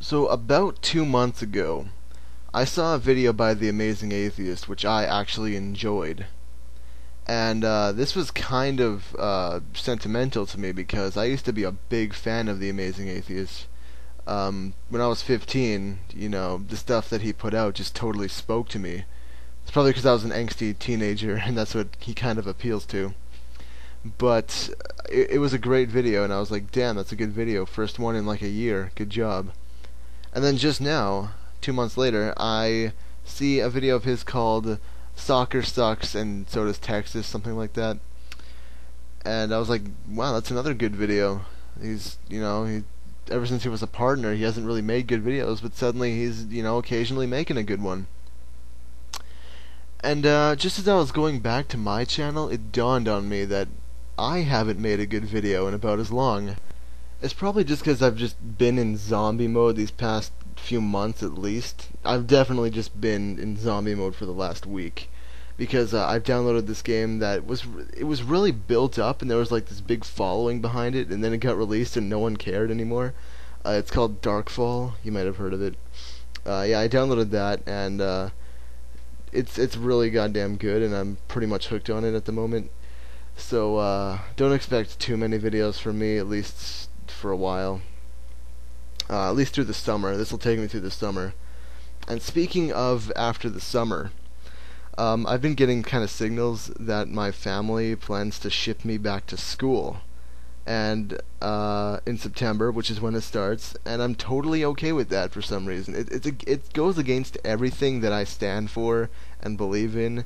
So about 2 months ago, I saw a video by The Amazing Atheist, which I actually enjoyed. And this was kind of sentimental to me because I used to be a big fan of The Amazing Atheist. When I was 15, the stuff that he put out just totally spoke to me. It's probably because I was an angsty teenager, and that's what he kind of appeals to. But it was a great video, and I was like, damn, that's a good video. First one in like a year. Good job. And then just now, 2 months later, I see a video of his called Soccer Sucks and So Does Texas, something like that. And I was like, wow, that's another good video. Ever since he was a partner, he hasn't really made good videos, but suddenly he's, occasionally making a good one. And just as I was going back to my channel, it dawned on me that I haven't made a good video in about as long. It's probably just because I've just been in zombie mode these past few months at least. I've definitely just been in zombie mode for the last week. Because I've downloaded this game that was really built up, and there was like this big following behind it, and then it got released and no one cared anymore. It's called Darkfall. You might have heard of it. Yeah, I downloaded that, and it's really goddamn good, and I'm pretty much hooked on it at the moment. So don't expect too many videos from me, at least for a while. At least through the summer. This will take me through the summer. And speaking of after the summer, I've been getting kind of signals that my family plans to ship me back to school, and in September, which is when it starts, and I'm totally okay with that for some reason. It goes against everything that I stand for and believe in,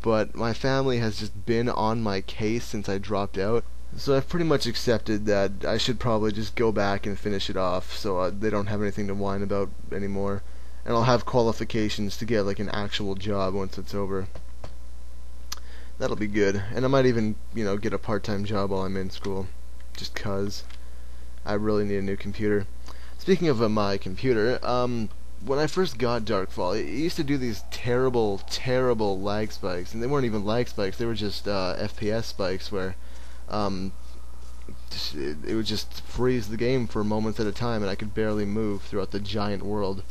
but my family has just been on my case since I dropped out. So I've pretty much accepted that I should probably just go back and finish it off, so they don't have anything to whine about anymore. And I'll have qualifications to get like an actual job once it's over. That'll be good. And I might even, get a part-time job while I'm in school. Just 'cause I really need a new computer. Speaking of my computer, when I first got Darkfall, it used to do these terrible, terrible lag spikes. And they weren't even lag spikes, they were just FPS spikes where it would just freeze the game for moments at a time, and I could barely move throughout the giant world.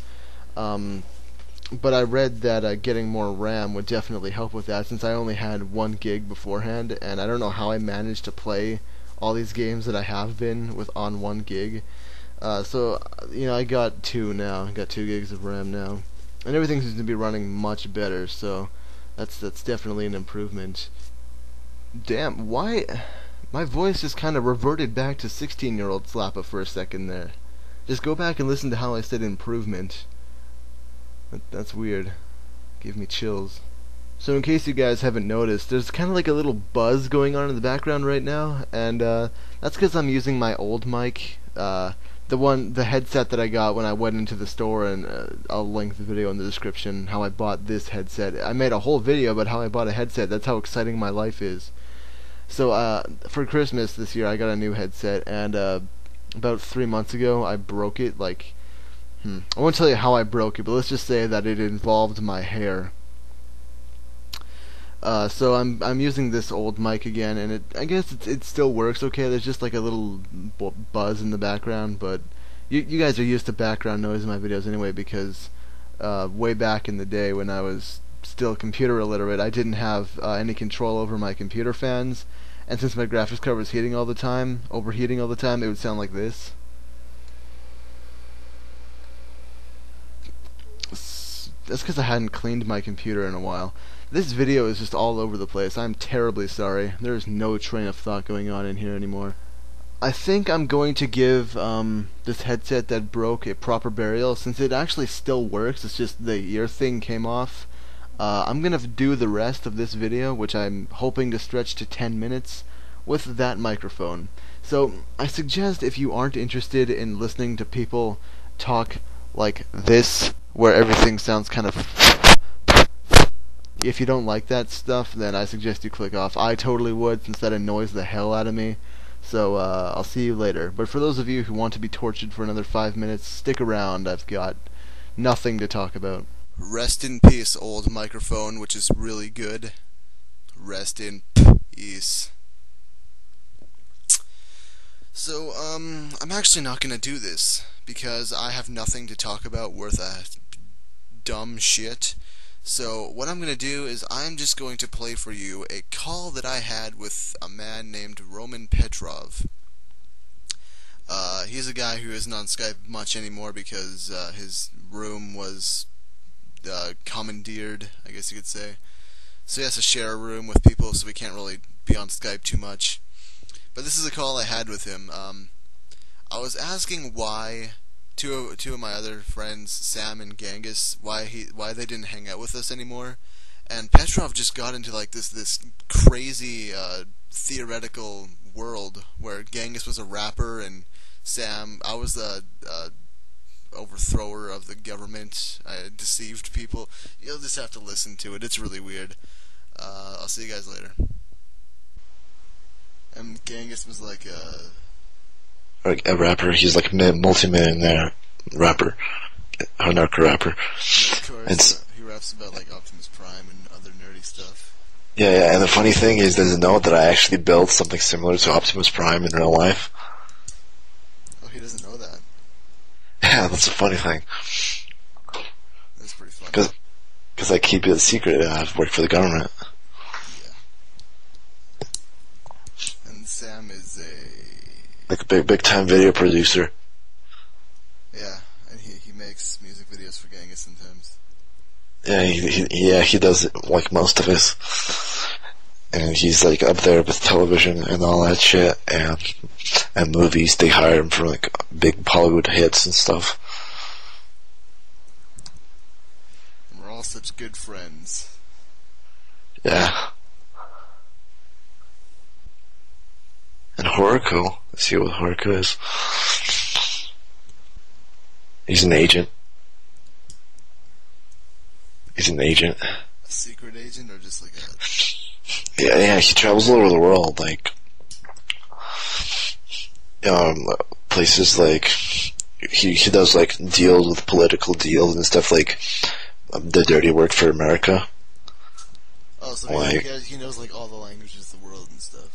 But I read that getting more RAM would definitely help with that, since I only had 1 gig beforehand, and I don't know how I managed to play all these games that I have been with on 1 gig. So I got 2 now. I got 2 gigs of RAM now, and everything seems to be running much better. So that's definitely an improvement. Damn, why? My voice just kind of reverted back to 16-year-old Slappa for a second there. Just go back and listen to how I said improvement. That's weird. Gave me chills. So in case you guys haven't noticed, there's kind of like a little buzz going on in the background right now, and that's because I'm using my old mic, the headset that I got when I went into the store, and I'll link the video in the description how I bought this headset. I made a whole video about how I bought a headset. That's how exciting my life is. So for Christmas this year, I got a new headset, and about 3 months ago, I broke it. I won't tell you how I broke it, but let's just say that it involved my hair. So I'm using this old mic again, and I guess it still works okay. There's just like a little buzz in the background, but you guys are used to background noise in my videos anyway, because way back in the day when I was still computer illiterate, I didn't have any control over my computer fans, and since my graphics card was overheating all the time, it would sound like this. That's because I hadn't cleaned my computer in a while. This video is just all over the place. I'm terribly sorry. There's no train of thought going on in here anymore. I think I'm going to give this headset that broke a proper burial, since it actually still works. It's just the ear thing came off. I'm going to do the rest of this video, which I'm hoping to stretch to 10 minutes, with that microphone. So I suggest, if you aren't interested in listening to people talk like this, where everything sounds kind of... If you don't like that stuff, then I suggest you click off. I totally would, since that annoys the hell out of me. So I'll see you later. But for those of you who want to be tortured for another 5 minutes, stick around. I've got nothing to talk about. Rest in peace, old microphone, which is really good. Rest in peace. So, I'm actually not gonna do this, because I have nothing to talk about worth a dumb shit. So what I'm going to do is I'm just going to play for you a call that I had with a man named Roman Petrov. He's a guy who isn't on Skype much anymore because his room was commandeered, I guess you could say. So he has to share a room with people, so we can't really be on Skype too much. But this is a call I had with him. I was asking why two of my other friends, Sam and Genghis, why they didn't hang out with us anymore. And Petrov just got into like this crazy theoretical world where Genghis was a rapper and I was the overthrower of the government. I deceived people. You'll just have to listen to it. It's really weird. I'll see you guys later. And Genghis was like a rapper. He's like a multi-millionaire rapper, a narco rapper. Yeah, of course, he raps about like Optimus Prime and other nerdy stuff. Yeah. And the funny thing is, doesn't know that I actually built something similar to Optimus Prime in real life. Oh, he doesn't know that. Yeah, that's a funny thing. That's pretty funny. Because I keep it a secret. I've worked for the government. Yeah. And Sam is like a big time video producer. Yeah, and he makes music videos for Genghis sometimes. Yeah, he does it, like most of his. And he's like up there with television and all that shit, and movies. They hire him for like big Hollywood hits and stuff. And we're all such good friends. Yeah. And Horaku, let's see what Horaku is. He's an agent. A secret agent, or just like a... Yeah, he travels all over the world, like, places like, he does like deals with political deals and stuff, like, the dirty work for America. Oh, so like, he knows like all the languages of the world and stuff.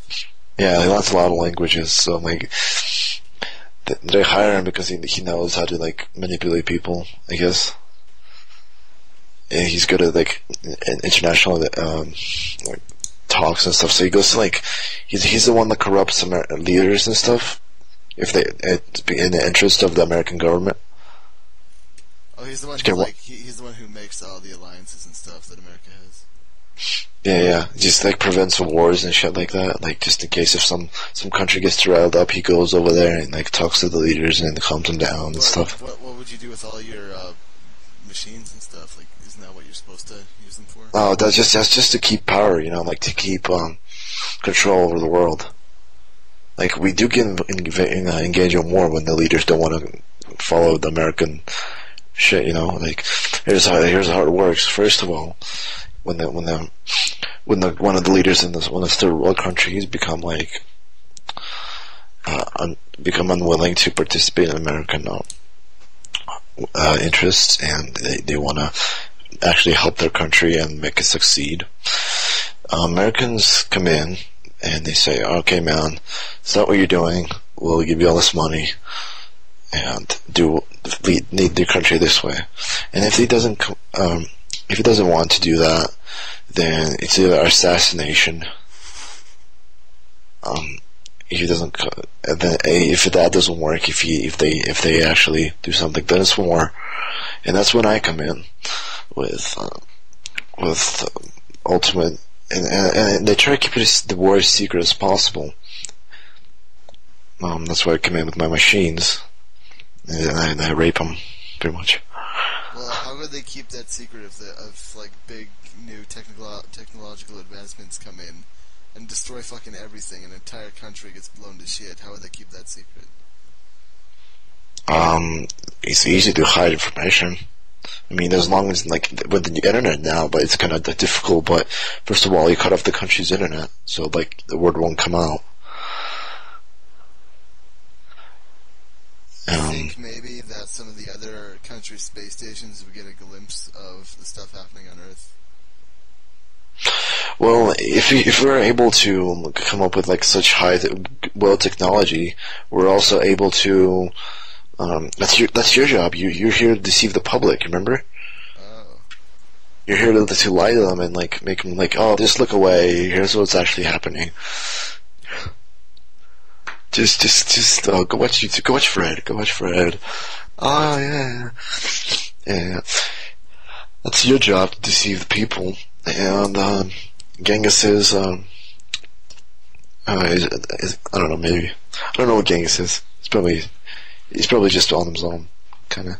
Yeah, he learns a lot of languages, so like, they hire him because he knows how to like manipulate people, I guess. And he's good at like international like talks and stuff. So he goes to like he's the one that corrupts leaders and stuff, if they in the interest of the American government. Oh, he's the one who he's the one who makes all the alliances and stuff that America has. Yeah. Just like prevents wars and shit like that. Like just in case if some country gets too riled up, he goes over there and like talks to the leaders and calms them down and stuff. What would you do with all your machines and stuff? Like, isn't that what you're supposed to use them for? Oh, that's just to keep power, like to keep control over the world. Like we do get engage in war when the leaders don't want to follow the American shit. Like here's how it works. First of all, when one of the leaders in one of the third world countries become like become unwilling to participate in American interests, and they want to actually help their country and make it succeed, Americans come in and they say, okay man, it's not what you're doing, we'll give you all this money and lead the country this way. And if he doesn't want to do that, then it's either assassination. If that doesn't work, if they actually do something, then it's war, and that's when I come in with ultimate, and they try to keep the war as secret as possible. That's why I come in with my machines, and I rape them, pretty much. Well, how would they keep that secret if like big new technological advancements come in and destroy fucking everything, an entire country gets blown to shit? How would they keep that secret? It's easy to hide information. I mean, as long as, like, with the internet now, but it's kind of difficult, but first of all, you cut off the country's internet, so, like, the word won't come out. I think maybe that some of the other countries' space stations would get a glimpse of the stuff happening on Earth. Well, if we're able to come up with like such high technology, we're also able to That's your job. You're here to deceive the public. Remember? Oh. You're here to lie to them and like make them like, oh, just look away. Here's what's actually happening. Just go watch YouTube. Go watch Fred. Go watch Fred. Oh yeah, yeah. That's your job to deceive the people. And Genghis is I don't know, maybe I don't know what Genghis is. He's probably just on his own, kind of.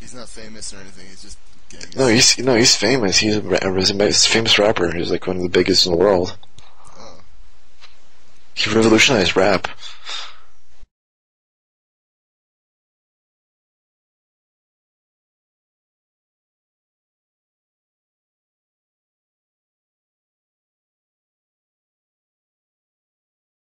He's not famous or anything. He's just Genghis. He's famous. He's a famous rapper. He's like one of the biggest in the world. Oh. He revolutionized rap.